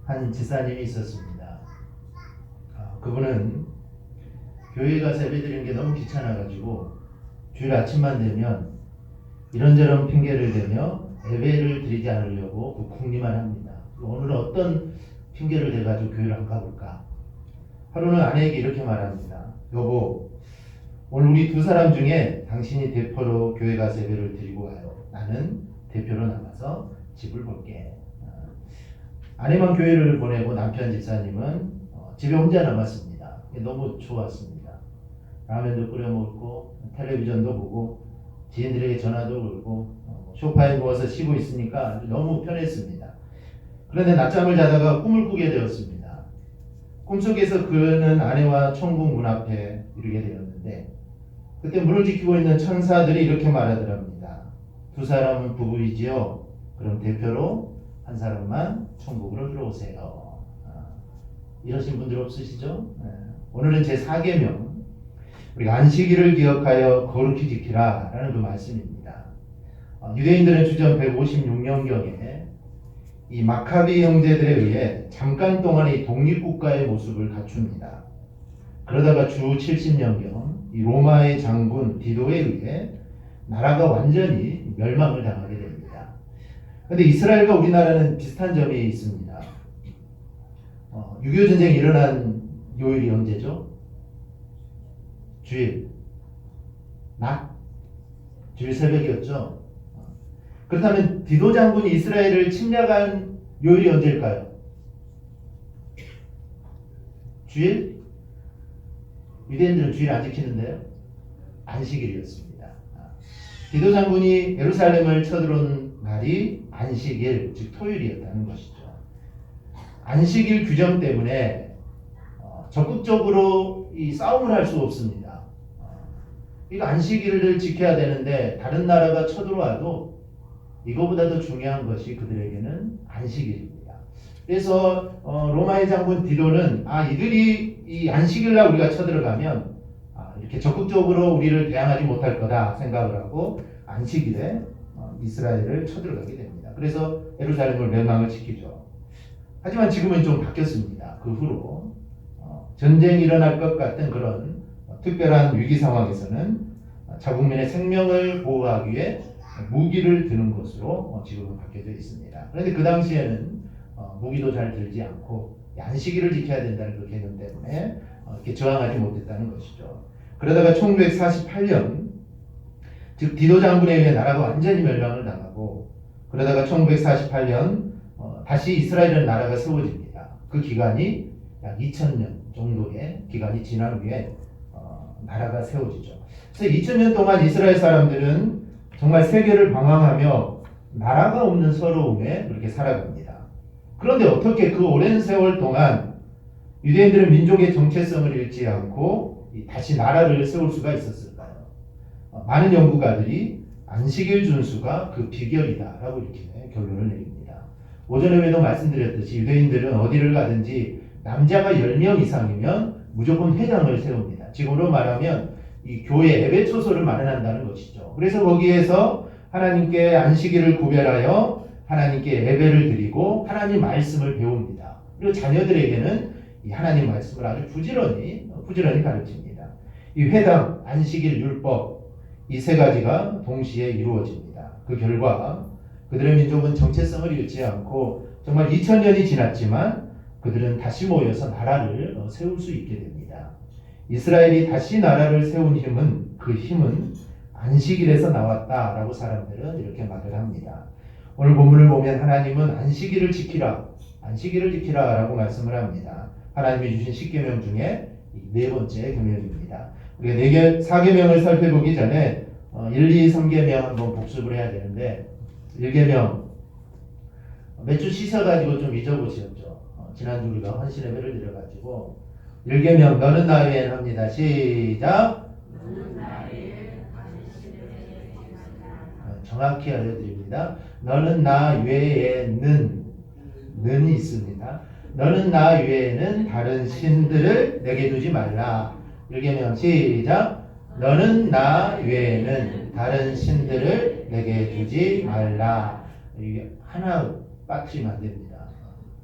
한 집사님이 있었습니다. 그분은 교회 가서 예배 드리는 게 너무 귀찮아가지고 주일 아침만 되면 이런저런 핑계를 대며 예배를 드리지 않으려고 궁리만 합니다. 오늘은 어떤 핑계를 대가지고 교회를 안 가볼까? 하루는 아내에게 이렇게 말합니다. 여보, 오늘 우리 두 사람 중에 당신이 대표로 교회 가서 예배를 드리고 와요. 나는 대표로 나가서 집을 볼게. 아내만 교회를 보내고 남편 집사님은 집에 혼자 남았습니다. 너무 좋았습니다. 라면도 끓여 먹고 텔레비전도 보고 지인들에게 전화도 걸고 소파에 누워서 쉬고 있으니까 너무 편했습니다. 그런데 낮잠을 자다가 꿈을 꾸게 되었습니다. 꿈속에서 그는 아내와 천국 문 앞에 이르게 되었는데 그때 문을 지키고 있는 천사들이 이렇게 말하더랍니다. 두 사람은 부부이지요. 그럼 대표로 한 사람만 천국으로 들어오세요. 이러신 분들 없으시죠? 오늘은 제 4계명 우리가 안식일을 기억하여 거룩히 지키라 라는 그 말씀입니다. 유대인들은 주전 156년경에 이 마카비 형제들에 의해 잠깐 동안의 독립국가의 모습을 갖춥니다. 그러다가 주 70년경 이 로마의 장군 디도에 의해 나라가 완전히 멸망을 당하게 됩니다. 그런데 이스라엘과 우리나라는 비슷한 점이 있습니다. 6.25 전쟁이 일어난 요일이 언제죠? 주일 주일 새벽이었죠. 그렇다면 디도 장군이 이스라엘을 침략한 요일이 언제일까요? 주일? 유대인들은 주일 안 지키는데요. 안식일이었습니다. 디도 장군이 예루살렘을 쳐들어온 날이 안식일, 즉 토요일이었다는 것이죠. 안식일 규정 때문에 적극적으로 이 싸움을 할 수 없습니다. 이거 안식일을 지켜야 되는데 다른 나라가 쳐들어와도 이거보다도 중요한 것이 그들에게는 안식일입니다. 그래서 로마의 장군 디도는 이들이 이 안식일날 우리가 쳐들어가면 이렇게 적극적으로 우리를 대항하지 못할 거다 생각을 하고 안식일에 이스라엘을 쳐들어가게 됩니다. 그래서 예루살렘을 멸망을 시키죠. 하지만 지금은 좀 바뀌었습니다. 그 후로 전쟁이 일어날 것 같은 그런 특별한 위기 상황에서는 자국민의 생명을 보호하기 위해 무기를 드는 것으로 지금은 바뀌어져 있습니다. 그런데 그 당시에는 무기도 잘 들지 않고 안식일을 지켜야 된다는 그 개념 때문에 이렇게 저항하지 못했다는 것이죠. 그러다가 1948년 즉 디도 장군에 의해 나라가 완전히 멸망을 당하고 그러다가 1948년 다시 이스라엘은 나라가 세워집니다. 그 기간이 약 2000년 정도의 기간이 지난 후에 나라가 세워지죠. 그래서 2000년 동안 이스라엘 사람들은 정말 세계를 방황하며 나라가 없는 서러움에 그렇게 살아갑니다. 그런데 어떻게 그 오랜 세월 동안 유대인들은 민족의 정체성을 잃지 않고 다시 나라를 세울 수가 있었을까요? 많은 연구가들이 안식일 준수가 그 비결이다라고 이렇게 결론을 내립니다. 오전 에도 말씀드렸듯이 유대인들은 어디를 가든지 남자가 10명 이상이면 무조건 회당을 세웁니다. 지금으로 말하면 이 교회 예배 초소를 마련한다는 것이죠. 그래서 거기에서 하나님께 안식일을 구별하여 하나님께 예배를 드리고 하나님 말씀을 배웁니다. 그리고 자녀들에게는 이 하나님 말씀을 아주 부지런히 가르칩니다. 이 회당, 안식일, 율법 이 세 가지가 동시에 이루어집니다. 그 결과 그들의 민족은 정체성을 잃지 않고 정말 2000년이 지났지만 그들은 다시 모여서 나라를 세울 수 있게 됩니다. 이스라엘이 다시 나라를 세운 힘은 그 힘은 안식일에서 나왔다라고 사람들은 이렇게 말을 합니다. 오늘 본문을 보면 하나님은 안식일을 지키라 라고 말씀을 합니다. 하나님이 주신 10계명 중에 네 번째 계명입니다. 우리가 4계명을 살펴보기 전에 1, 2, 3계명 한번 복습을 해야 되는데 1계명 몇 주 쉬셔가지고 좀 잊어보셨죠. 지난주 우리가 헌신 예배를 드려가지고 1계명 너는 나 외엔 합니다. 시작. 정확히 알려드립니다. 너는 나 외에는 는이 있습니다. 너는 나 외에는 다른 신들을 내게 두지 말라. 1계명 시작. 너는 나 외에는 다른 신들을 내게 두지 말라. 이게 하나 빠뜨리면 안 됩니다.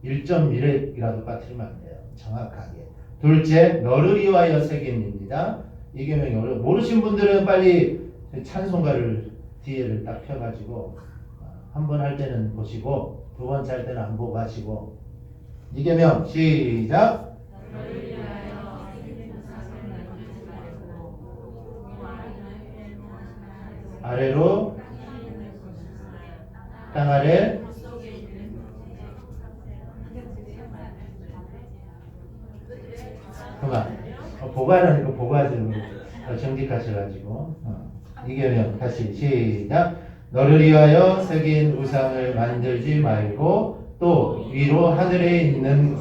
1.1이라도 빠뜨리면 안 돼요. 정확하게. 둘째, 너를 위하여 새김입니다. 이 계명이 모르신 분들은 빨리 찬송가를 뒤에를 딱 펴가지고 한 번 할 때는 보시고 두 번째 할 때는 안 보고 하시고. 이 계명 시작. 아래로 땅 아래 그만 보고하라니까 보고하시는 거 정직하셔가지고 이 계명 다시 시작. 너를 위하여 새긴 우상을 만들지 말고 또 위로 하늘에 있는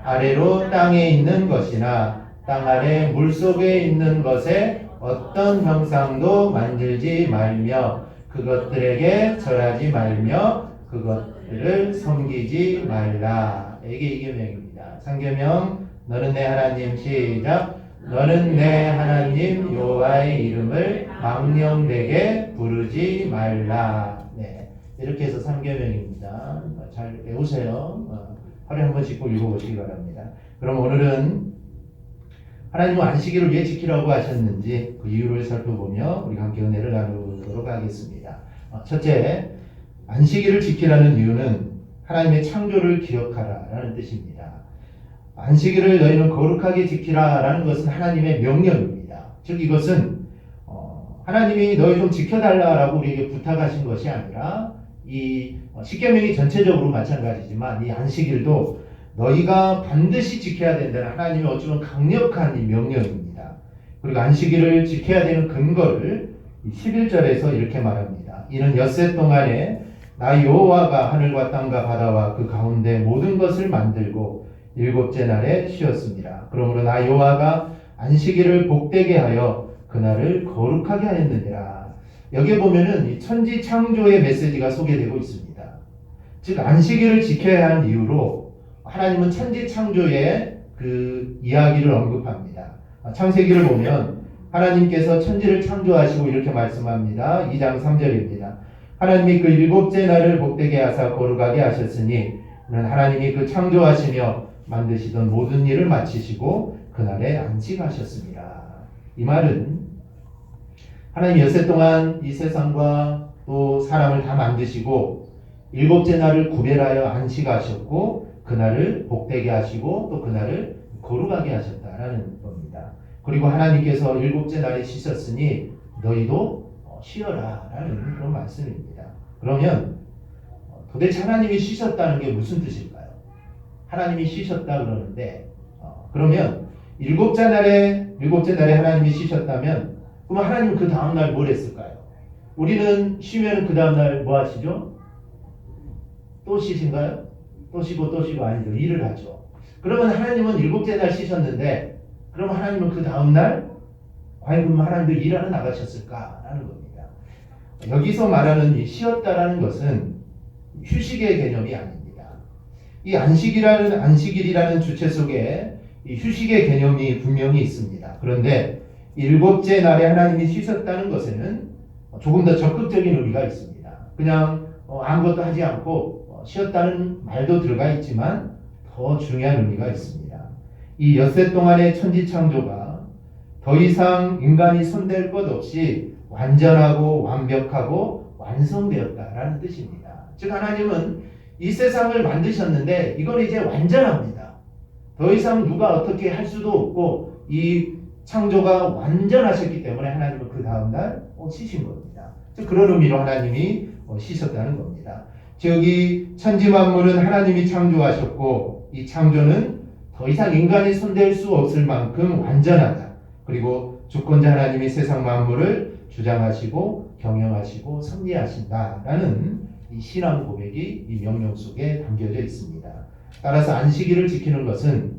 아래로 땅에 있는 것이나 땅 아래 물속에 있는 것에 어떤 형상도 만들지 말며 그것들에게 절하지 말며 그것들을 섬기지 말라. 이게 이 계명입니다. 3계명 너는 내 하나님 시작. 너는 내 하나님 여호와의 이름을 망령되게 부르지 말라. 네, 이렇게 해서 3계명입니다. 잘 외우세요. 하루에 한 번씩 꼭 읽어보시기 바랍니다. 그럼 오늘은 하나님은 안식일을 왜 지키라고 하셨는지 그 이유를 살펴보며 우리 함께 은혜를 나누도록 하겠습니다. 첫째, 안식일을 지키라는 이유는 하나님의 창조를 기억하라라는 뜻입니다. 안식일을 너희는 거룩하게 지키라라는 것은 하나님의 명령입니다. 즉 이것은 하나님이 너희 좀 지켜달라라고 우리에게 부탁하신 것이 아니라 이 십계명이 전체적으로 마찬가지지만 이 안식일도 너희가 반드시 지켜야 된다는 하나님의 어쩌면 강력한 이 명령입니다. 그리고 안식일을 지켜야 되는 근거를 11절에서 이렇게 말합니다. 이는 엿새 동안에 나 여호와가 하늘과 땅과 바다와 그 가운데 모든 것을 만들고 일곱째 날에 쉬었습니다. 그러므로 나 여호와가 안식일을 복되게 하여 그날을 거룩하게 하였느니라. 여기에 보면은 이 천지 창조의 메시지가 소개되고 있습니다. 즉 안식일을 지켜야 하는 이유로 하나님은 천지 창조의 그 이야기를 언급합니다. 창세기를 보면 하나님께서 천지를 창조하시고 이렇게 말씀합니다. 2장 3절입니다. 하나님이 그 일곱째 날을 복되게 하사 거룩하게 하셨으니 하나님이 그 창조하시며 만드시던 모든 일을 마치시고 그날에 안식하셨습니다. 이 말은 하나님 엿새 동안 이 세상과 또 사람을 다 만드시고 일곱째 날을 구별하여 안식하셨고 그날을 복되게 하시고 또 그날을 거룩하게 하셨다라는 겁니다. 그리고 하나님께서 일곱째 날에 쉬셨으니 너희도 쉬어라라는 그런 말씀입니다. 그러면 도대체 하나님이 쉬셨다는 게 무슨 뜻일까요? 하나님이 쉬셨다 그러는데 그러면 일곱째 날에 하나님이 쉬셨다면 그럼 하나님은 그 다음 날 뭘 했을까요? 우리는 쉬면 그 다음 날 뭐 하시죠? 또 쉬신가요? 또 쉬고 아니죠. 일을 하죠. 그러면 하나님은 일곱째 날 쉬셨는데 그럼 하나님은 그 다음 날 과연 하나님들 일하러 나가셨을까라는 겁니다. 여기서 말하는 이 쉬었다라는 것은 휴식의 개념이 아닙니다. 이 안식일이라는 주체 속에 이 휴식의 개념이 분명히 있습니다. 그런데 일곱째 날에 하나님이 쉬셨다는 것에는 조금 더 적극적인 의미가 있습니다. 그냥 아무것도 하지 않고 쉬었다는 말도 들어가 있지만 더 중요한 의미가 있습니다. 이 엿새 동안의 천지 창조가 더 이상 인간이 손댈 것 없이 완전하고 완벽하고 완성되었다라는 뜻입니다. 즉 하나님은 이 세상을 만드셨는데 이건 이제 완전합니다. 더 이상 누가 어떻게 할 수도 없고 이 창조가 완전하셨기 때문에 하나님은 그 다음날 쉬신 겁니다. 즉 그런 의미로 하나님이 쉬셨다는 겁니다. 즉 이 천지 만물은 하나님이 창조하셨고 이 창조는 더 이상 인간이 손댈 수 없을 만큼 완전하다. 그리고 주권자 하나님이 세상 만물을 주장하시고 경영하시고 섭리하신다라는 이 신앙 고백이 이 명령 속에 담겨져 있습니다. 따라서 안식일을 지키는 것은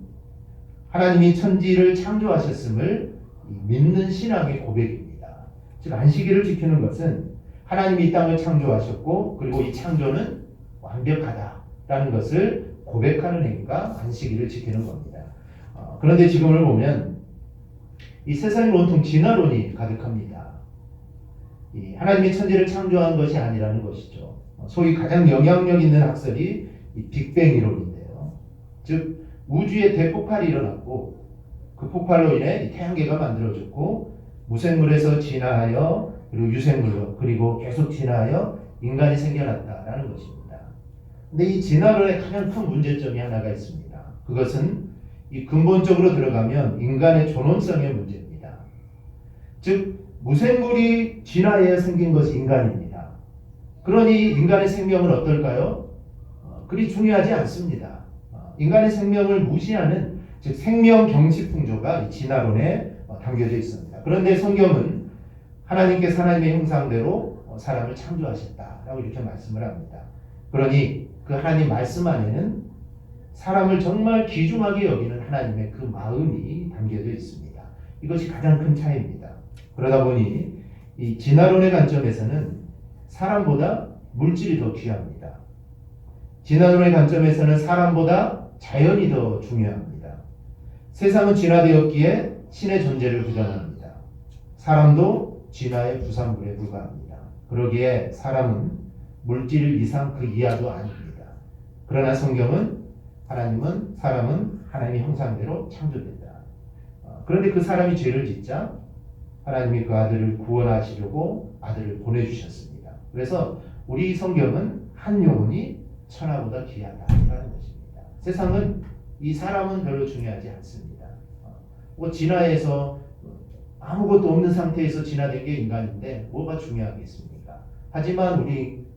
하나님이 천지를 창조하셨음을 믿는 신앙의 고백입니다. 즉 안식일을 지키는 것은 하나님이 이 땅을 창조하셨고 그리고 이 창조는 완벽하다라는 것을 고백하는 행위가 안식일을 지키는 겁니다. 그런데 지금을 보면 이 세상에 온통 진화론이 가득합니다. 하나님이 천지를 창조한 것이 아니라는 것이죠. 소위 가장 영향력 있는 학설이 이 빅뱅 이론인데요. 즉 우주에 대폭발이 일어났고 그 폭발로 인해 이 태양계가 만들어졌고 무생물에서 진화하여 그리고 유생물로 그리고 계속 진화하여 인간이 생겨났다라는 것입니다. 근데 이 진화론의 가장 큰 문제점이 하나가 있습니다. 그것은 이 근본적으로 들어가면 인간의 존엄성의 문제입니다. 즉 무생물이 진화해야 생긴 것이 인간입니다. 그러니 인간의 생명은 어떨까요? 그리 중요하지 않습니다. 인간의 생명을 무시하는 즉 생명 경시 풍조가 이 진화론에 담겨져 있습니다. 그런데 성경은 하나님께서 하나님의 형상대로 사람을 창조하셨다라고 이렇게 말씀을 합니다. 그러니 그 하나님 말씀 안에는 사람을 정말 귀중하게 여기는 하나님의 그 마음이 담겨져 있습니다. 이것이 가장 큰 차이입니다. 그러다 보니 이 진화론의 관점에서는 사람보다 물질이 더 귀합니다. 진화론의 관점에서는 사람보다 자연이 더 중요합니다. 세상은 진화되었기에 신의 존재를 부정합니다. 사람도 진화의 부산물에 불과합니다. 그러기에 사람은 물질 이상 그 이하도 아닙니다. 그러나 성경은 사람은 하나님의 형상대로 창조된다. 그런데 그 사람이 죄를 짓자 하나님이 그 아들을 구원하시려고 아들을 보내주셨습니다. 그래서 우리 성경은 한 영혼이 천하보다 귀하다라는 것입니다. 세상은 이 사람은 별로 중요하지 않습니다. 진화해서 아무것도 없는 상태에서 진화된 게 인간인데 뭐가 중요하겠습니까? 하지만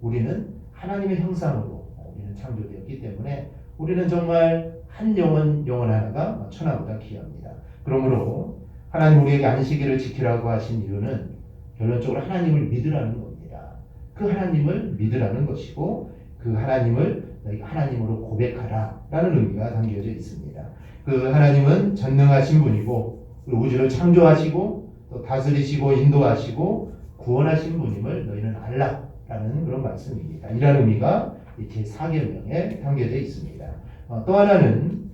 우리는 하나님의 형상으로 우리는 창조되었기 때문에 우리는 정말 한 영혼 하나가 천하보다 귀합니다. 그러므로 하나님 우리에게 안식일을 지키라고 하신 이유는 결론적으로 하나님을 믿으라는 겁니다. 그 하나님을 믿으라는 것이고 그 하나님을 너희가 하나님으로 고백하라라는 의미가 담겨져 있습니다. 그 하나님은 전능하신 분이고 우주를 창조하시고 또 다스리시고 인도하시고 구원하신 분임을 너희는 알라라는 그런 말씀입니다. 이런 의미가 제4계명에 담겨져 있습니다. 또 하나는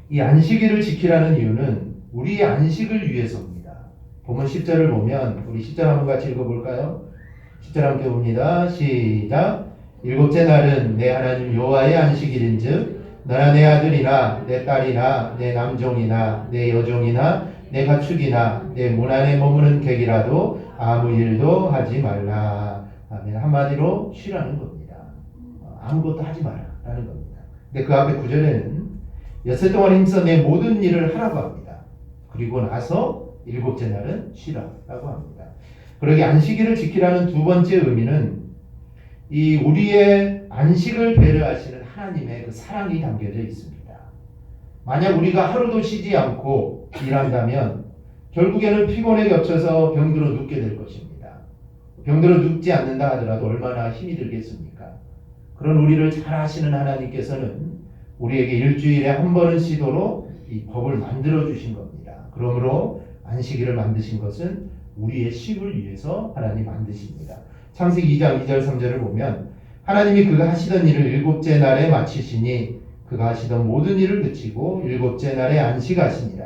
이 안식일을 지키라는 이유는 우리의 안식을 위해서입니다. 본문 10절을 보면 우리 10절 한번 같이 읽어볼까요? 10절 함께 봅니다. 시작. 일곱째 날은 내 하나님 여호와의 안식일인즉 너나 내 아들이나 내 딸이나 내 남종이나 내 여종이나 내 가축이나 내 문 안에 머무는 객이라도 아무 일도 하지 말라. 아멘. 한마디로 쉬라는 겁니다. 아무것도 하지 말라라는 겁니다. 근데 그 앞에 9절에는 엿새 동안 힘써 내 모든 일을 하라고 합니다. 그리고 나서 일곱째 날은 쉬라라고 합니다. 그러기 안식일을 지키라는 두 번째 의미는 이 우리의 안식을 배려하시는 하나님의 그 사랑이 담겨져 있습니다. 만약 우리가 하루도 쉬지 않고 일한다면 결국에는 피곤에 겹쳐서 병들어 눕게 될 것입니다. 병들어 눕지 않는다 하더라도 얼마나 힘이 들겠습니까? 그런 우리를 잘 아시는 하나님께서는 우리에게 일주일에 한 번은 쉬도록 이 법을 만들어 주신 겁니다. 그러므로 안식일을 만드신 것은 우리의 쉼을 위해서 하나님 만드십니다. 창세기 2장 2절 3절을 보면 하나님이 그가 하시던 일을 일곱째 날에 마치시니 그가 하시던 모든 일을 그치고 일곱째 날에 안식하시니라.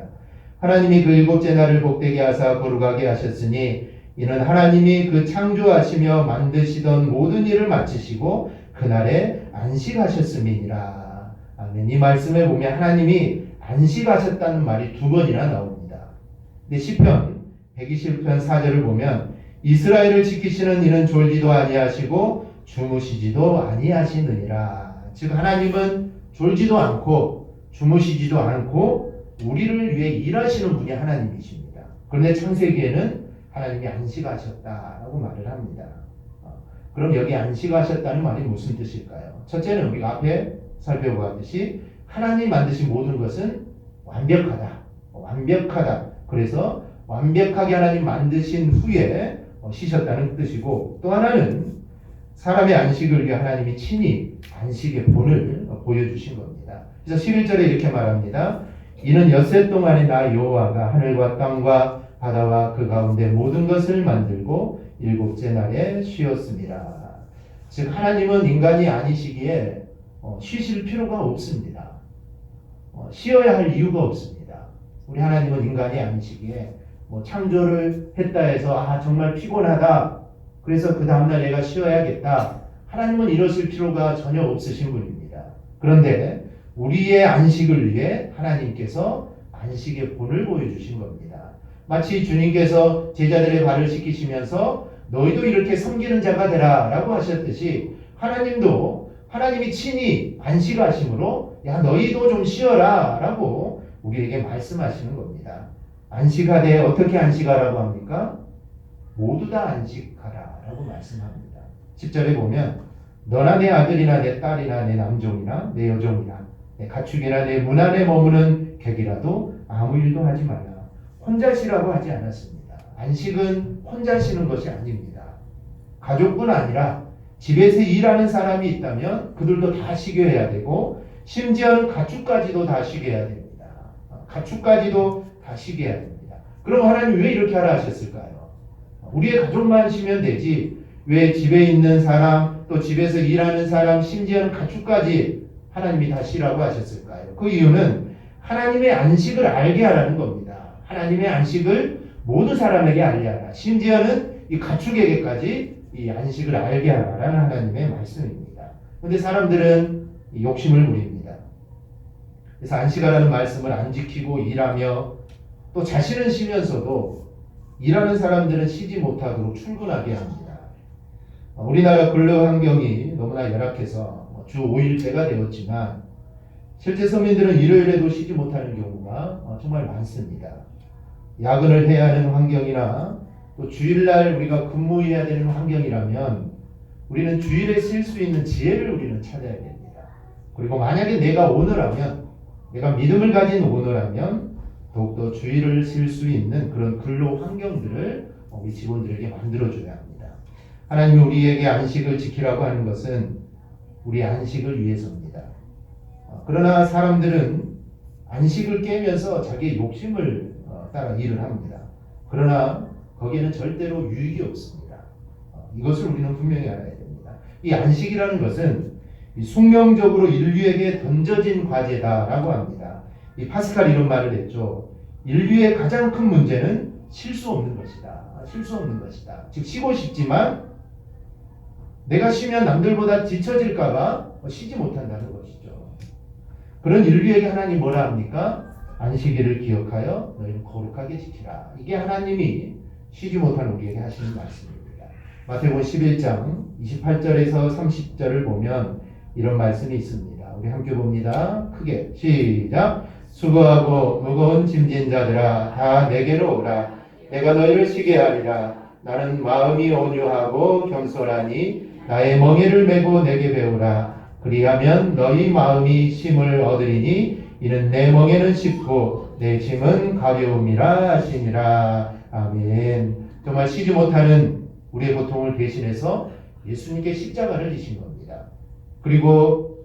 하나님이 그 일곱째 날을 복되게 하사 거룩하게 하셨으니 이는 하나님이 그 창조하시며 만드시던 모든 일을 마치시고 그날에 안식하셨음이니라. 아멘. 이 말씀에 보면 하나님이 안식하셨다는 말이 두 번이나 나옵니다. 근데 시편 120편 4절을 보면 이스라엘을 지키시는 이는 졸지도 아니하시고 주무시지도 아니하시느니라. 즉 하나님은 졸지도 않고 주무시지도 않고 우리를 위해 일하시는 분이 하나님이십니다. 그런데 창세기에는 하나님이 안식하셨다라고 말을 합니다. 그럼 여기 안식하셨다는 말이 무슨 뜻일까요? 첫째는 우리가 앞에 살펴보았듯이 하나님이 만드신 모든 것은 완벽하다. 그래서 완벽하게 하나님 만드신 후에 쉬셨다는 뜻이고, 또 하나는 사람의 안식을 위해 하나님이 친히 안식의 본을 보여주신 겁니다. 그래서 11절에 이렇게 말합니다. 이는 엿새 동안에 나 여호와가 하늘과 땅과 바다와 그 가운데 모든 것을 만들고 일곱째 날에 쉬었습니다. 즉 하나님은 인간이 아니시기에 쉬실 필요가 없습니다. 쉬어야 할 이유가 없습니다. 우리 하나님은 인간이 아니시기에 창조를 했다 해서 정말 피곤하다 그래서 그 다음날 내가 쉬어야겠다, 하나님은 이러실 필요가 전혀 없으신 분입니다. 그런데 우리의 안식을 위해 하나님께서 안식의 본을 보여주신 겁니다. 마치 주님께서 제자들의 발을 씻기시면서 너희도 이렇게 섬기는 자가 되라 라고 하셨듯이 하나님도 하나님이 친히 안식하심으로 야 너희도 좀 쉬어라 라고 우리에게 말씀하시는 겁니다. 안식하되 어떻게 안식하라고 합니까? 모두 다 안식하라 라고 말씀합니다. 10절에 보면 너나 내 아들이나 내 딸이나 내 남종이나 내 여종이나 내 가축이나 내 문 안에 머무는 객이라도 아무 일도 하지 말라. 혼자 쉬라고 하지 않았습니다. 안식은 혼자 쉬는 것이 아닙니다. 가족뿐 아니라 집에서 일하는 사람이 있다면 그들도 다 쉬게 해야 되고 심지어는 가축까지도 다 쉬게 해야 됩니다. 가축까지도 다 쉬게 해야 됩니다. 그럼 하나님 왜 이렇게 하라 하셨을까요? 우리의 가족만 쉬면 되지 왜 집에 있는 사람 또 집에서 일하는 사람 심지어는 가축까지 하나님이 다 쉬라고 하셨을까요? 그 이유는 하나님의 안식을 알게 하라는 겁니다. 하나님의 안식을 모두 사람에게 알게 하라. 심지어는 이 가축에게까지 이 안식을 알게 하라라는 하나님의 말씀입니다. 그런데 사람들은 욕심을 부립니다. 그래서 안식하라는 말씀을 안 지키고 일하며 또 자신은 쉬면서도 일하는 사람들은 쉬지 못하도록 출근하게 합니다. 우리나라 근로 환경이 너무나 열악해서 주 5일제가 되었지만 실제 서민들은 일요일에도 쉬지 못하는 경우가 정말 많습니다. 야근을 해야 하는 환경이나 또 주일날 우리가 근무해야 되는 환경이라면 우리는 주일에 쉴 수 있는 지혜를 우리는 찾아야 됩니다. 그리고 만약에 내가 오너라면 내가 믿음을 가진 오너라면 더욱더 주일을 쉴 수 있는 그런 근로 환경들을 우리 직원들에게 만들어줘야 합니다. 하나님이 우리에게 안식을 지키라고 하는 것은 우리 안식을 위해서입니다. 그러나 사람들은 안식을 깨면서 자기의 욕심을 따라 일을 합니다. 그러나 거기에는 절대로 유익이 없습니다. 이것을 우리는 분명히 알아야 됩니다. 이 안식이라는 것은 숙명적으로 인류에게 던져진 과제다라고 합니다. 이 파스칼 이런 말을 했죠. 인류의 가장 큰 문제는 쉴 수 없는 것이다. 쉴 수 없는 것이다. 즉 쉬고 싶지만 내가 쉬면 남들보다 뒤처질까봐 쉬지 못한다는 것이죠. 그런 인류에게 하나님 뭐라 합니까? 안식일을 기억하여 너희는 거룩하게 지키라. 이게 하나님이 쉬지 못한 우리에게 하시는 말씀입니다. 마태복음 11장 28절에서 30절을 보면 이런 말씀이 있습니다. 우리 함께 봅니다. 크게 시작. 수고하고 무거운 짐진 자들아 다 내게로 오라. 내가 너희를 쉬게 하리라. 나는 마음이 온유하고 겸손하니 나의 멍에를 메고 내게 배우라. 그리하면 너희 마음이 쉼을 얻으리니 이는 내 멍에는 쉽고 내 짐은 가벼움이라 하시니라. 아멘. 정말 쉬지 못하는 우리의 고통을 대신해서 예수님께 십자가를 지신 겁니다. 그리고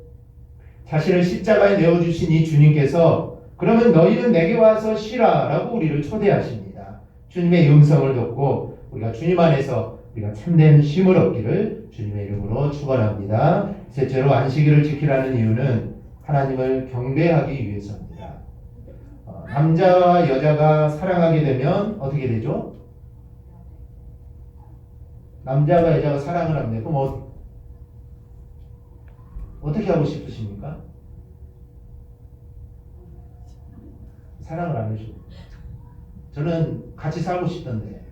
자신을 십자가에 내어주신 이 주님께서 그러면 너희는 내게 와서 쉬라 라고 우리를 초대하십니다. 주님의 음성을 듣고 우리가 주님 안에서 우리가 참된 쉼을 얻기를 주님의 이름으로 축원합니다. 셋째로 안식일을 지키라는 이유는 하나님을 경배하기 위해서입니다. 남자와 여자가 사랑하게 되면 어떻게 되죠? 남자가 여자가 사랑을 합니다. 그럼 어떻게 하고 싶으십니까? 사랑을 안 해주고 저는 같이 살고 싶던데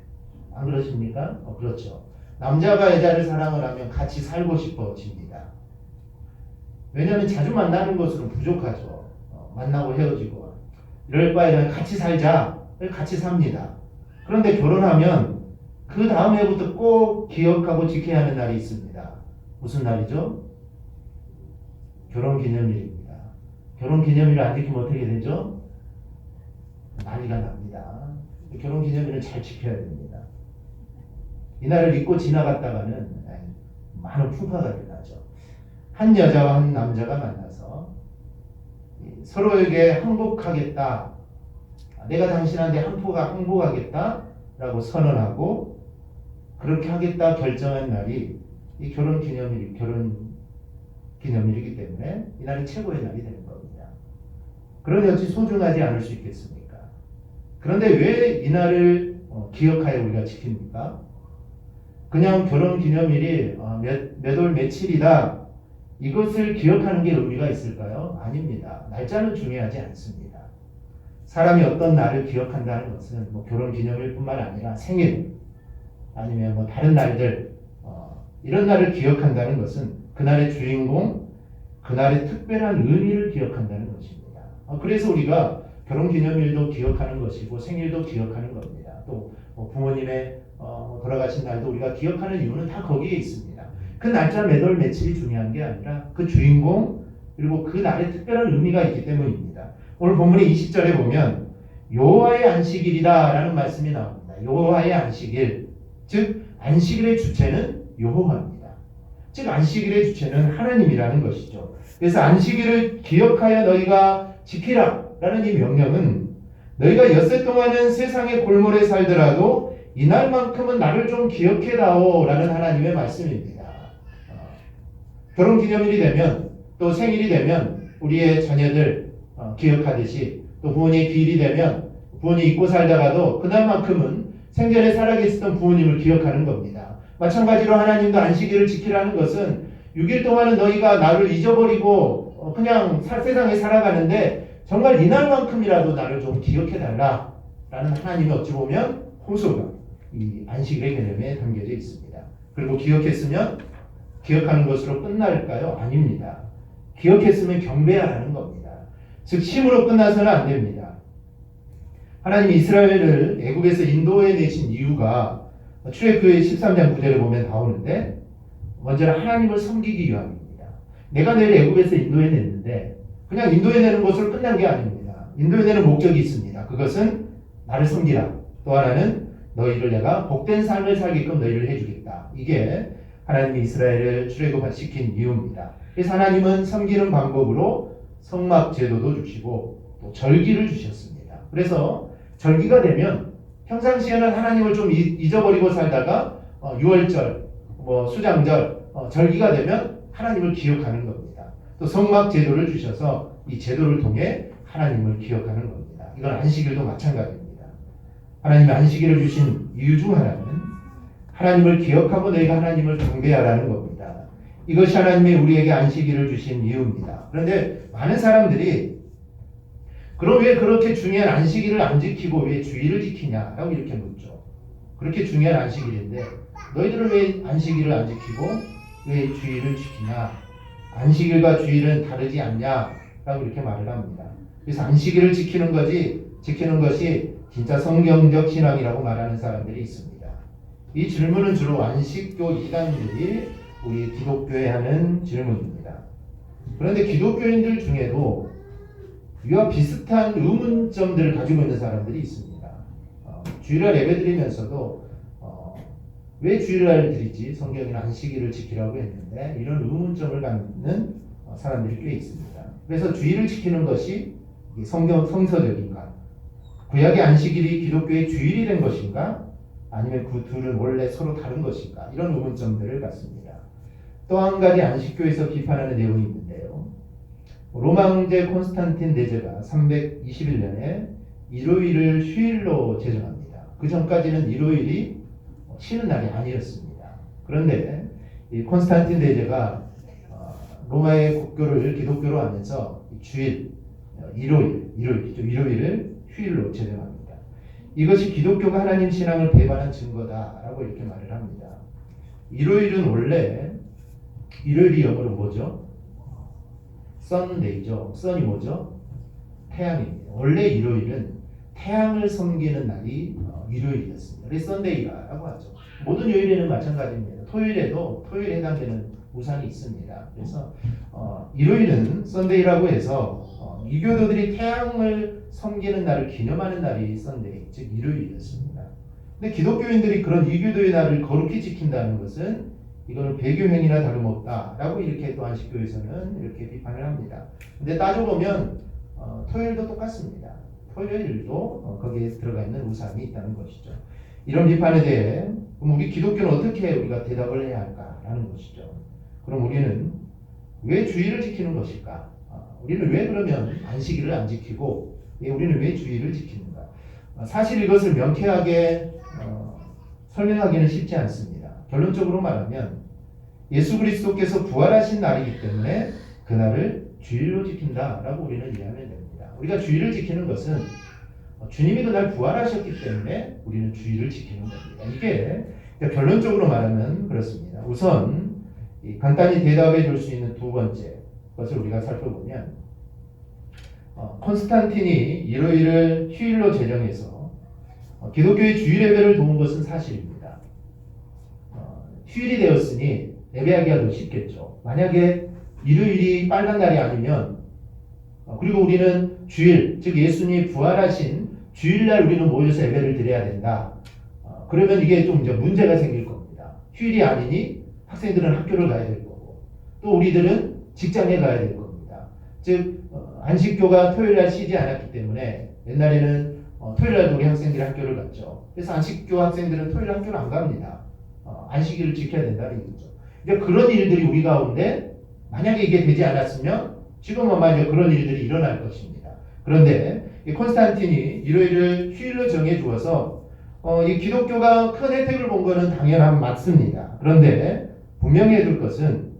안 그러십니까? 그렇죠. 남자가 여자를 사랑을 하면 같이 살고 싶어집니다. 왜냐하면 자주 만나는 것으로는 부족하죠. 만나고 헤어지고 이럴 바에는 같이 살자. 같이 삽니다. 그런데 결혼하면 그 다음 해부터 꼭 기억하고 지켜야 하는 날이 있습니다. 무슨 날이죠? 결혼기념일입니다. 결혼기념일을 안 지키면 어떻게 되죠? 난리가 납니다. 결혼기념일을 잘 지켜야 됩니다. 이날을 잊고 지나갔다가는 많은 풍파가 일어나죠. 한 여자와 한 남자가 만나서 서로에게 항복하겠다. 내가 당신한테 항복하겠다라고 선언하고 그렇게 하겠다 결정한 날이 이 결혼기념일이기 때문에 이 날이 최고의 날이 되는 겁니다. 그러니 어찌 소중하지 않을 수 있겠습니까? 그런데 왜 이 날을 기억하여 우리가 지킵니까? 그냥 결혼기념일이 몇 월 며칠이다 이것을 기억하는 게 의미가 있을까요? 아닙니다. 날짜는 중요하지 않습니다. 사람이 어떤 날을 기억한다는 것은 뭐 결혼 기념일뿐만 아니라 생일 아니면 뭐 다른 날들 이런 날을 기억한다는 것은 그날의 주인공, 그날의 특별한 의미를 기억한다는 것입니다. 그래서 우리가 결혼 기념일도 기억하는 것이고 생일도 기억하는 겁니다. 또 부모님의 돌아가신 날도 우리가 기억하는 이유는 다 거기에 있습니다. 그 날짜 몇 월 며칠이 중요한 게 아니라 그 주인공 그리고 그 날에 특별한 의미가 있기 때문입니다. 오늘 본문의 20절에 보면 여호와의 안식일이다 라는 말씀이 나옵니다. 여호와의 안식일, 즉 안식일의 주체는 여호와입니다. 즉 안식일의 주체는 하나님이라는 것이죠. 그래서 안식일을 기억하여 너희가 지키라 라는 이 명령은 너희가 엿새 동안은 세상의 골몰에 살더라도 이날만큼은 나를 좀 기억해다오 라는 하나님의 말씀입니다. 결혼기념일이 되면 또 생일이 되면 우리의 자녀들 기억하듯이 또 부모님의 기일이 되면 부모님 잊고 살다가도 그날만큼은 생전에 살아계셨던 부모님을 기억하는 겁니다. 마찬가지로 하나님도 안식일을 지키라는 것은 6일 동안은 너희가 나를 잊어버리고 그냥 세상에 살아가는데 정말 이날만큼이라도 나를 좀 기억해달라 라는 하나님의 어찌 보면 호소가 이 안식일의 개념에 담겨져 있습니다. 그리고 기억했으면 기억하는 것으로 끝날까요? 아닙니다. 기억했으면 경배하라는 겁니다. 즉 힘으로 끝나서는 안 됩니다. 하나님이 이스라엘을 애국에서 인도해 내신 이유가 출애굽기 13장 9절에 보면 나오는데 먼저는 하나님을 섬기기 위함입니다. 내가 너희를 애국에서 인도해 냈는데 그냥 인도해 내는 것으로 끝난 게 아닙니다. 인도해 내는 목적이 있습니다. 그것은 나를 섬기라. 또 하나는 너희를 내가 복된 삶을 살게끔 너희를 해주겠다. 이게 하나님이 이스라엘을 출애굽시킨 이유입니다. 그래서 하나님은 섬기는 방법으로 성막 제도도 주시고 또 절기를 주셨습니다. 그래서 절기가 되면 평상시에는 하나님을 좀 잊어버리고 살다가 6월절, 수장절, 절기가 되면 하나님을 기억하는 겁니다. 또 성막 제도를 주셔서 이 제도를 통해 하나님을 기억하는 겁니다. 이건 안식일도 마찬가지입니다. 하나님이 안식일을 주신 이유 중 하나는 하나님을 기억하고 너희가 하나님을 경배하라는 겁니다. 이것이 하나님이 우리에게 안식일을 주신 이유입니다. 그런데 많은 사람들이 그럼 왜 그렇게 중요한 안식일을 안 지키고 왜 주일을 지키냐라고 이렇게 묻죠. 그렇게 중요한 안식일인데 너희들은 왜 안식일을 안 지키고 왜 주일을 지키냐? 안식일과 주일은 다르지 않냐라고 이렇게 말을 합니다. 그래서 안식일을 지키는 것이 진짜 성경적 신앙이라고 말하는 사람들이 있습니다. 이 질문은 주로 안식교 이단들이 우리 기독교에 하는 질문입니다. 그런데 기독교인들 중에도 이와 비슷한 의문점들을 가지고 있는 사람들이 있습니다. 주일날 예배드리면서도 왜 주일날 드리지? 성경에는 안식일을 지키라고 했는데 이런 의문점을 갖는 사람들이 꽤 있습니다. 그래서 주일을 지키는 것이 성서적인가? 구약의 안식일이 기독교의 주일이 된 것인가? 아니면 그 둘은 원래 서로 다른 것인가? 이런 의문점들을 갖습니다. 또 한 가지 안식교에서 비판하는 내용이 있는데요. 로마 황제 콘스탄틴 대제가 321년에 일요일을 휴일로 제정합니다. 그 전까지는 일요일이 쉬는 날이 아니었습니다. 그런데 이 콘스탄틴 대제가 로마의 국교를 기독교로 하면서 주일, 일요일을 휴일로 제정합니다. 이것이 기독교가 하나님 신앙을 배반한 증거다라고 이렇게 말을 합니다. 일요일은 원래 일요일이 영어로 뭐죠? 썬데이죠. 썬이 뭐죠? 태양입니다. 원래 일요일은 태양을 섬기는 날이 일요일이었습니다. 그래서 썬데이라고 하죠. 모든 요일에는 마찬가지입니다. 토요일에 해당되는 우상이 있습니다. 그래서 일요일은 썬데이라고 해서 이교도들이 태양을 섬기는 날을 기념하는 날이 썬데이, 즉 일요일이었습니다. 근데 기독교인들이 그런 이교도의 날을 거룩히 지킨다는 것은 이거는 배교행위나 다름없다라고 이렇게 또 안식교에서는 이렇게 비판을 합니다. 근데 따져보면 토요일도 똑같습니다. 토요일도 거기에 들어가 있는 우상이 있다는 것이죠. 이런 비판에 대해 그럼 우리 기독교는 어떻게 우리가 대답을 해야 할까라는 것이죠. 그럼 우리는 왜 주일을 지키는 것일까? 우리는 왜 그러면 안식일을 안 지키고 우리는 왜 주일을 지키는가? 사실 이것을 명쾌하게 설명하기는 쉽지 않습니다. 결론적으로 말하면 예수 그리스도께서 부활하신 날이기 때문에 그날을 주일로 지킨다라고 우리는 이해하면 됩니다. 우리가 주일을 지키는 것은 주님이 그날 부활하셨기 때문에 우리는 주일을 지키는 겁니다. 이게 결론적으로 말하면 그렇습니다. 우선 간단히 대답해 줄 수 있는 두 번째 것을 우리가 살펴보면 콘스탄틴이 일요일을 휴일로 제정해서 기독교의 주일 예배를 도운 것은 사실입니다. 휴일이 되었으니 예배하기가 더 쉽겠죠. 만약에 일요일이 빨간 날이 아니면 그리고 우리는 주일, 즉 예수님이 부활하신 주일날 우리는 모여서 예배를 드려야 된다. 그러면 이게 좀 이제 문제가 생길 겁니다. 휴일이 아니니 학생들은 학교를 가야 될 거고 또 우리들은 직장에 가야 될 겁니다. 즉 안식교가 토요일날 쉬지 않았기 때문에 옛날에는 토요일날도 우리 학생들이 학교를 갔죠. 그래서 안식교 학생들은 토요일 학교를 안 갑니다. 안식일을 지켜야 된다는 얘기죠. 이제 그런 일들이 우리 가운데 만약에 이게 되지 않았으면 지금 아마 이제 그런 일들이 일어날 것입니다. 그런데 이 콘스탄틴이 일요일을 휴일로 정해 주어서 이 기독교가 큰 혜택을 본 것은 당연한 맞습니다. 그런데 분명히 해둘 것은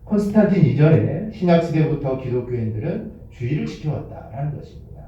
콘스탄틴 이전에 신약 시대부터 기독교인들은 주일을 지켜왔다라는 것입니다.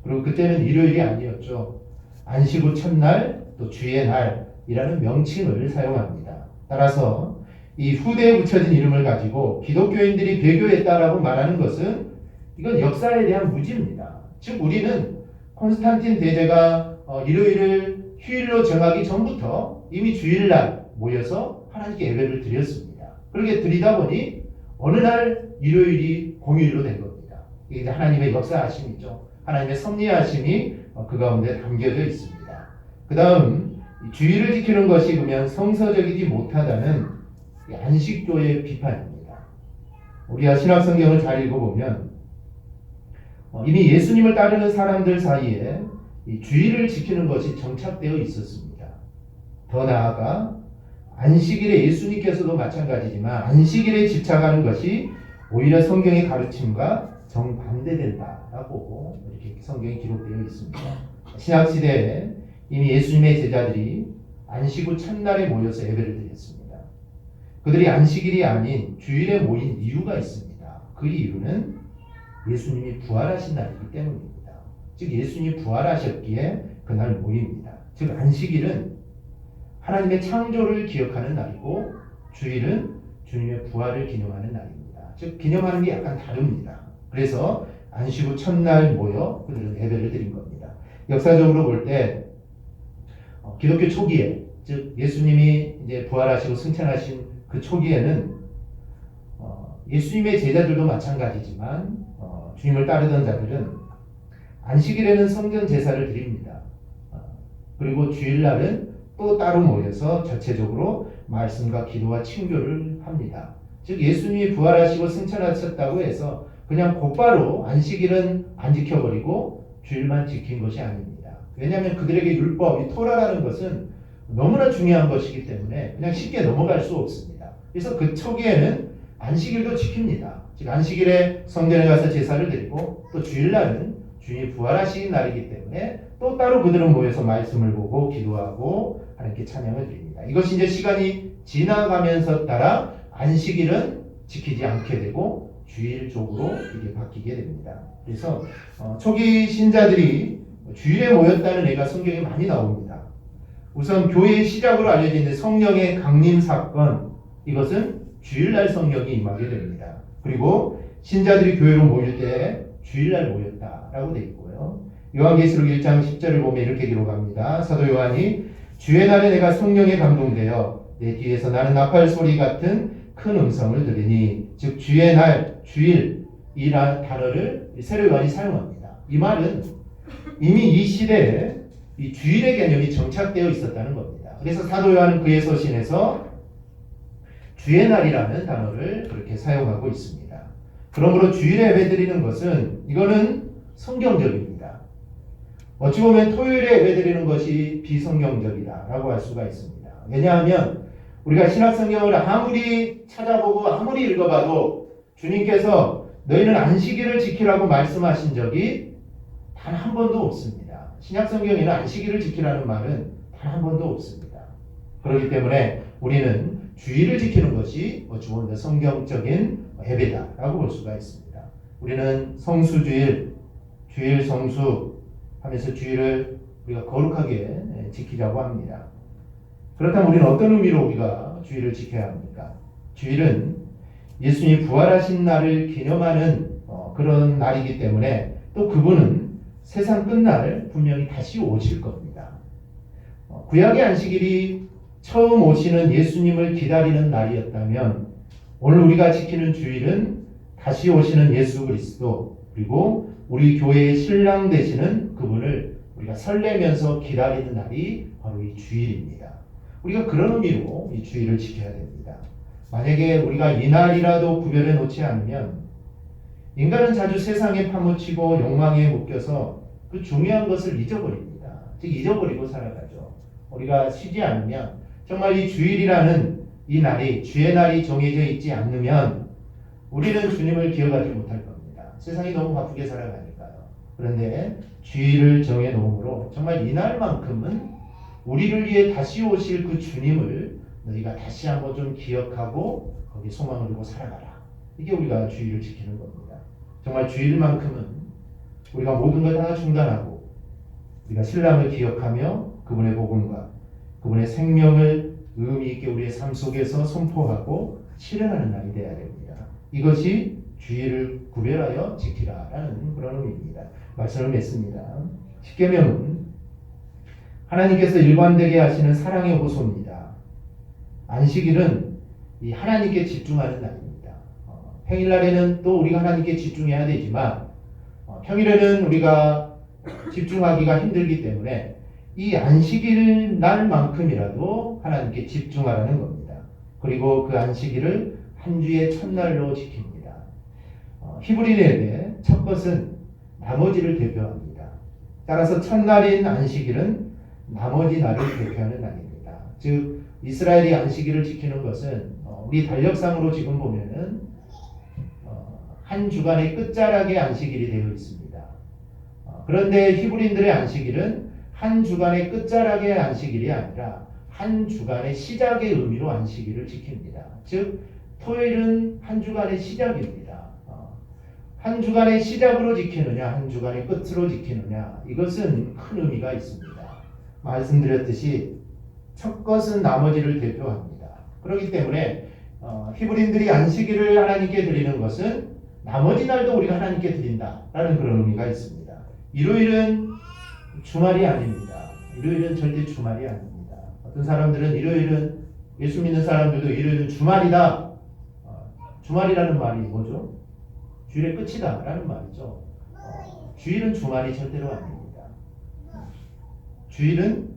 그리고 그때는 일요일이 아니었죠. 안식 후 첫날 또 주의 날이라는 명칭을 사용합니다. 따라서 이 후대에 붙여진 이름을 가지고 기독교인들이 배교했다라고 말하는 것은 이건 역사에 대한 무지입니다. 즉 우리는 콘스탄틴 대제가 일요일을 휴일로 정하기 전부터 이미 주일날 모여서 하나님께 예배를 드렸습니다. 그렇게 드리다 보니 어느 날 일요일이 공휴일로 된 겁니다. 이게 하나님의 역사하심이죠. 하나님의 섭리하심이 그 가운데 담겨져 있습니다. 그 다음 주일을 지키는 것이 그러면 성서적이지 못하다는 안식교의 비판입니다. 우리가 신약성경을 잘 읽어보면 이미 예수님을 따르는 사람들 사이에 이 주일을 지키는 것이 정착되어 있었습니다. 더 나아가 안식일에 예수님께서도 마찬가지지만 안식일에 집착하는 것이 오히려 성경의 가르침과 정반대된다라고 이렇게 성경에 기록되어 있습니다. 신약시대에 이미 예수님의 제자들이 안식 후 첫날에 모여서 예배를 드렸습니다. 그들이 안식일이 아닌 주일에 모인 이유가 있습니다. 그 이유는 예수님이 부활하신 날이기 때문입니다. 즉 예수님이 부활하셨기에 그날 모입니다. 즉 안식일은 하나님의 창조를 기억하는 날이고 주일은 주님의 부활을 기념하는 날입니다. 즉 기념하는 게 약간 다릅니다. 그래서 안식 후 첫날 모여 그들은 예배를 드린 겁니다. 역사적으로 볼 때 기독교 초기에 즉 예수님이 이제 부활하시고 승천하신 그 초기에는 예수님의 제자들도 마찬가지지만 주님을 따르던 자들은 안식일에는 성전 제사를 드립니다. 그리고 주일날은 또 따로 모여서 전체적으로 말씀과 기도와 친교를 합니다. 즉 예수님이 부활하시고 승천하셨다고 해서 그냥 곧바로 안식일은 안 지켜버리고 주일만 지킨 것이 아닙니다. 왜냐하면 그들에게 율법, 이 토라라는 것은 너무나 중요한 것이기 때문에 그냥 쉽게 넘어갈 수 없습니다. 그래서 그 초기에는 안식일도 지킵니다. 즉 안식일에 성전에 가서 제사를 드리고 또 주일날은 주님이 부활하신 날이기 때문에 또 따로 그들은 모여서 말씀을 보고 기도하고 하나님께 찬양을 드립니다. 이것이 이제 시간이 지나가면서 따라 안식일은 지키지 않게 되고 주일 쪽으로 이게 바뀌게 됩니다. 그래서 초기 신자들이 주일에 모였다는 예가 성경에 많이 나옵니다. 우선 교회의 시작으로 알려져 있는 성령의 강림 사건, 이것은 주일날 성령이 임하게 됩니다. 그리고 신자들이 교회로 모일 때 주일날 모였다라고 되어 있고요. 요한계시록 1장 10절을 보면 이렇게 기록합니다. 사도 요한이 주의 날에 내가 성령에 감동되어 내 뒤에서 나는 나팔 소리 같은 큰 음성을 들으니, 즉 주의 날, 주일 이 단어를 세례 요한이 사용합니다. 이 말은 이미 이 시대에 이 주일의 개념이 정착되어 있었다는 겁니다. 그래서 사도 요한은 그의 서신에서 주의 날이라는 단어를 그렇게 사용하고 있습니다. 그러므로 주일에 예배드리는 것은 이거는 성경적입니다. 어찌 보면 토요일에 예배드리는 것이 비성경적이다라고 할 수가 있습니다. 왜냐하면 우리가 신약성경을 아무리 찾아보고 아무리 읽어봐도 주님께서 너희는 안식일을 지키라고 말씀하신 적이 단 한 번도 없습니다. 신약성경에는 안식일을 지키라는 말은 단 한 번도 없습니다. 그렇기 때문에 우리는 주의를 지키는 것이 어찌 보면 성경적인 예배다라고 볼 수가 있습니다. 우리는 성수주일, 주일 성수 하면서 주일을 우리가 거룩하게 지키자고 합니다. 그렇다면 우리는 어떤 의미로 우리가 주일을 지켜야 합니까? 주일은 예수님이 부활하신 날을 기념하는 그런 날이기 때문에 또 그분은 세상 끝날 분명히 다시 오실 겁니다. 구약의 안식일이 처음 오시는 예수님을 기다리는 날이었다면 오늘 우리가 지키는 주일은 다시 오시는 예수 그리스도 그리고 우리 교회의 신랑 되시는 그분을 우리가 설레면서 기다리는 날이 바로 이 주일입니다. 우리가 그런 의미로 이 주일을 지켜야 됩니다. 만약에 우리가 이날이라도 구별해 놓지 않으면 인간은 자주 세상에 파묻히고 욕망에 묶여서 그 중요한 것을 잊어버립니다. 즉 잊어버리고 살아가죠. 우리가 쉬지 않으면 정말 이 주일이라는 이 날이 주의 날이 정해져 있지 않으면 우리는 주님을 기억하지 못할 겁니다. 세상이 너무 바쁘게 살아가니까요. 그런데 주일을 정해 놓음으로 정말 이날만큼은 우리를 위해 다시 오실 그 주님을 너희가 다시 한번 좀 기억하고 거기에 소망을 두고 살아가라. 이게 우리가 주일을 지키는 겁니다. 정말 주일만큼은 우리가 모든 걸 다 중단하고 우리가 신랑을 기억하며 그분의 복음과 그분의 생명을 의미 있게 우리의 삶 속에서 선포하고 실현하는 날이 되어야 됩니다. 이것이 주일을 구별하여 지키라라는 그런 의미입니다. 말씀을 맺습니다. 십계명은 하나님께서 일관되게 하시는 사랑의 호소입니다. 안식일은 이 하나님께 집중하는 날입니다. 평일날에는 또 우리가 하나님께 집중해야 되지만 평일에는 우리가 집중하기가 힘들기 때문에 이 안식일 날만큼이라도 하나님께 집중하라는 겁니다. 그리고 그 안식일을 한 주의 첫날로 지킵니다. 히브리인에게 첫 것은 나머지를 대표합니다. 따라서 첫날인 안식일은 나머지 날을 대표하는 날입니다. 즉 이스라엘이 안식일을 지키는 것은 우리 달력상으로 지금 보면은 한 주간의 끝자락의 안식일이 되어 있습니다. 그런데 히브리인들의 안식일은 한 주간의 끝자락의 안식일이 아니라 한 주간의 시작의 의미로 안식일을 지킵니다. 즉 토요일은 한 주간의 시작입니다. 한 주간의 시작으로 지키느냐 한 주간의 끝으로 지키느냐 이것은 큰 의미가 있습니다. 말씀드렸듯이 첫 것은 나머지를 대표합니다. 그렇기 때문에 히브리인들이 안식일을 하나님께 드리는 것은 나머지 날도 우리가 하나님께 드린다라는 그런 의미가 있습니다. 일요일은 주말이 아닙니다. 일요일은 절대 주말이 아닙니다. 어떤 사람들은 일요일은 예수 믿는 사람들도 일요일은 주말이다. 주말이라는 말이 뭐죠? 주일의 끝이다 라는 말이죠. 주일은 주말이 절대로 아닙니다. 주일은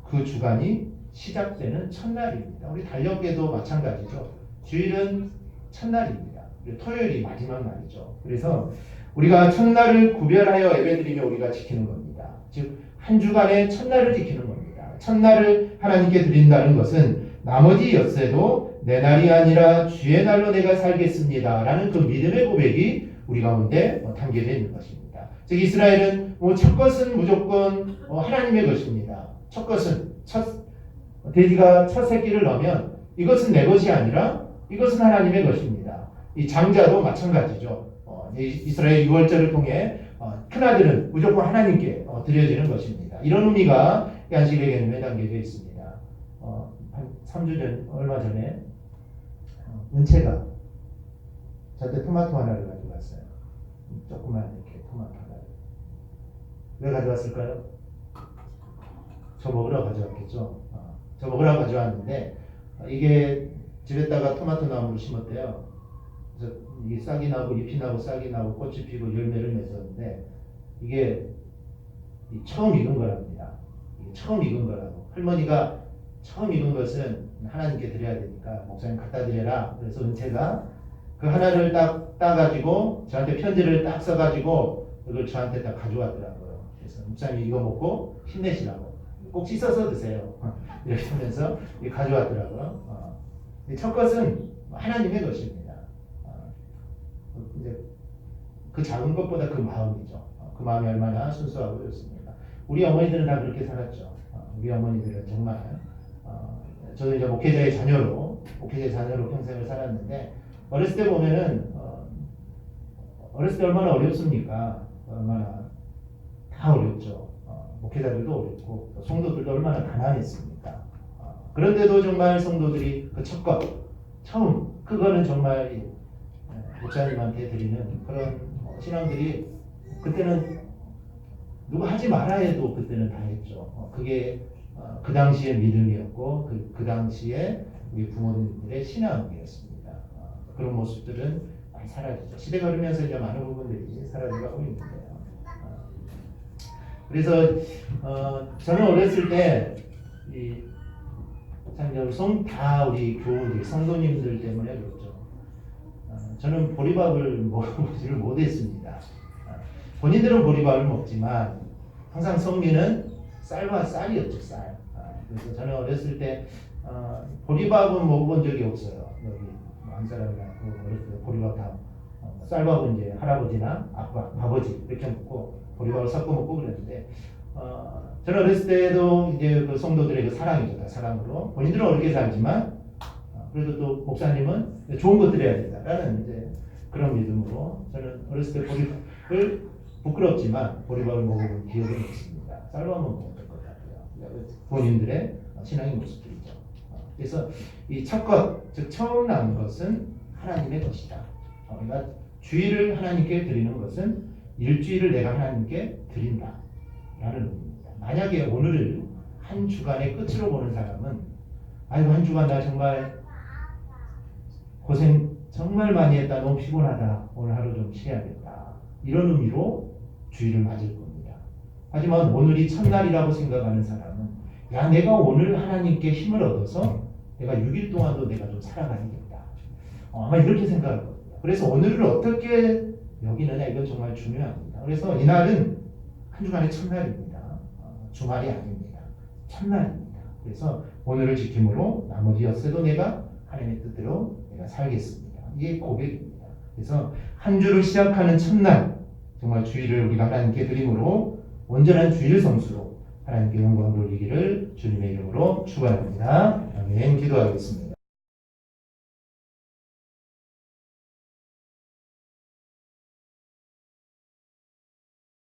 그 주간이 시작되는 첫날입니다. 우리 달력에도 마찬가지죠. 주일은 첫날입니다. 토요일이 마지막 날이죠. 그래서 우리가 첫날을 구별하여 예배드리며 우리가 지키는 겁니다. 즉 한 주간의 첫날을 지키는 겁니다. 첫날을 하나님께 드린다는 것은 나머지 엿새도 내 날이 아니라 주의 날로 내가 살겠습니다 라는 그 믿음의 고백이 우리 가운데 담겨져 있는 것입니다. 즉 이스라엘은 첫 것은 무조건 하나님의 것입니다. 첫 것은 돼지가 첫 새끼를 넣으면 이것은 내 것이 아니라 이것은 하나님의 것입니다. 이 장자도 마찬가지죠. 이스라엘 유월절을 통해 큰아들은 무조건 하나님께 드려지는 것입니다. 이런 의미가 안식일의 개념에 담겨져 있습니다. 한 3주 전, 얼마 전에 은채가 저한테 토마토 하나를 가져갔어요. 조그만 이렇게 토마토 하나를. 왜 가져왔을까요? 저 먹으러 가져왔겠죠. 저 먹으러 가져왔는데 이게 집에다가 토마토 나무를 심었대요. 그래서 이게 싹이 나고 잎이 나고 싹이 나고 꽃이 피고 열매를 맺었는데 이게 처음 익은 거랍니다. 이게 처음 익은 거라고. 할머니가 처음 익은 것은 하나님께 드려야 되니까 목사님 갖다 드려라. 그래서 은채가 그 하나를 딱 따가지고 저한테 편지를 딱 써가지고 이걸 저한테 딱 가져왔더라고요. 그래서 목사님 이거 먹고 힘내시라고. 꼭 씻어서 드세요. 이렇게 하면서 가져왔더라고요. 첫 것은 하나님의 것입니다. 이제 그 작은 것보다 그 마음이죠. 그 마음이 얼마나 순수하고 좋습니다. 우리 어머니들은 다 그렇게 살았죠. 우리 어머니들은 정말 저도 이제 목회자의 자녀로 목회자 자녀로 평생을 살았는데 어렸을 때 보면은 어렸을 때 얼마나 어렵습니까? 얼마나 다 어렵죠. 목회자들도 어렵고 성도들도 얼마나 가난했습니까? 그런데도 정말 성도들이 그 첫것 처음 그거는 정말 목사님한테 드리는 그런 신앙들이 그때는 누가 하지 말아 해도 그때는 다 했죠. 그게 그 당시의 믿음이었고 그 당시에 우리 부모님들의 신앙이었습니다. 그런 모습들은 많이 사라지죠. 시대가 흐르면서 이제 많은 부분들이 사라져가고 있는데요. 그래서 저는 어렸을 때참 다 우리 교우들 성도님들 때문에 그렇죠. 저는 보리밥을 먹지를 못했습니다. 본인들은 보리밥을 먹지만 항상 성미는 쌀과 쌀이었죠. 쌀. 그래서 저는 어렸을 때 보리밥은 먹어본 적이 없어요. 여기 한 사람이나 어렸을 때 보리밥 다 쌀밥은 이제 할아버지나 아버지 이렇게 먹고 보리밥을 섞어 먹고 그랬는데 저는 어렸을 때도 이제 그 성도들의 그 사랑이죠. 다 사랑으로 본인들은 어렵게 살지만 그래도 또 목사님은 좋은 것들 해야 된다라는 이제 그런 믿음으로 저는 어렸을 때 보리밥을 부끄럽지만 보리밥을 먹어본 기억은 있습니다. 쌀밥은 먹었던 것 같고요. 본인들의 신앙의 모습들이죠. 그래서 이 첫것, 즉 처음 난 것은 하나님의 것이다. 그러니까 주일을 하나님께 드리는 것은 일주일을 내가 하나님께 드린다 라는 의미입니다. 만약에 오늘을 한 주간의 끝으로 보는 사람은 아이고 한 주간 나 정말 고생 정말 많이 했다. 너무 피곤하다. 오늘 하루 좀 쉬어야겠다. 이런 의미로 주일을 맞을 겁니다. 하지만 오늘이 첫날이라고 생각하는 사람은 야 내가 오늘 하나님께 힘을 얻어서 내가 6일 동안도 내가 좀 살아가야겠다. 아마 이렇게 생각할 겁니다. 그래서 오늘을 어떻게 여기느냐 이건 정말 중요합니다. 그래서 이날은 한 주간의 첫날입니다. 주말이 아닙니다. 첫날입니다. 그래서 오늘을 지킴으로 나머지 엿새도 내가 하나님의 뜻대로 내가 살겠습니다. 이게 고백입니다. 그래서 한 주를 시작하는 첫날 정말 주일을 우리가 하나님께 드림으로 온전한 주일 성수로 하나님께 영광 돌리기를 주님의 이름으로 축원합니다. 아멘. 기도하겠습니다.